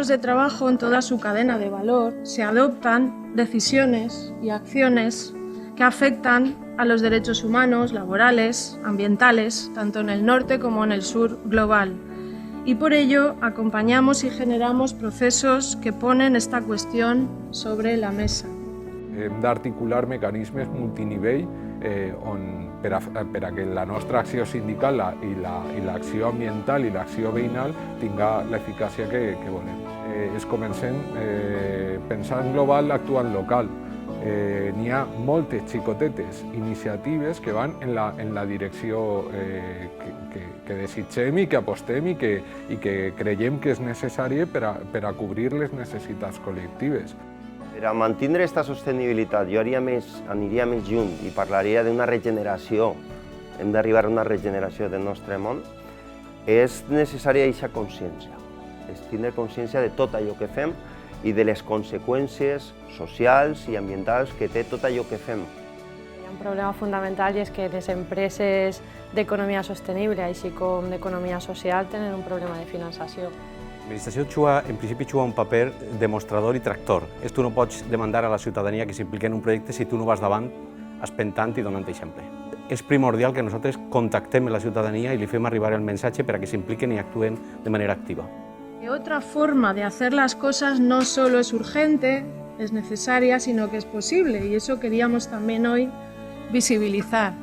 equipos de trabajo en toda su cadena de valor se adoptan decisiones y acciones que afectan a los derechos humanos, laborales, ambientales, tanto en el norte como en el sur global. Y por ello acompañamos y generamos procesos que ponen esta cuestión sobre la mesa. Hem d'articular mecanismes multinivell per a que la nostra acció sindical i l'acció ambiental i l'acció veïnal tinga l'eficàcia que volem. Comencem pensant global, actuant local. N'hi ha moltes xicotetes iniciatives que van en la direcció que desitgem i que apostem i que creiem que és necessària per a cobrir les necessitats col·lectives. Per a mantenir aquesta sostenibilitat jo aniria més lluny i parlaria d'una regeneració. Hem d'arribar a una regeneració del nostre món. És necessària aquesta consciència, és tindre consciència de tot allò que fem i de les conseqüències socials i ambientals que té tot allò que fem. Hi ha un problema fundamental i és que les empreses d'economia sostenible, així com d'economia social, tenen un problema de finançació. L'administració en principi juga un paper demostrador i tractor. Tu no pots demandar a la ciutadania que s'impliqui en un projecte si tu no vas davant espentant i donant exemple. És primordial que nosaltres contactem la ciutadania i li fem arribar el missatge per a que s'impliquen i actuen de manera activa. Otra forma de hacer las cosas no solo es urgente, es necesaria, sino que es posible, y eso queríamos también hoy visibilizar.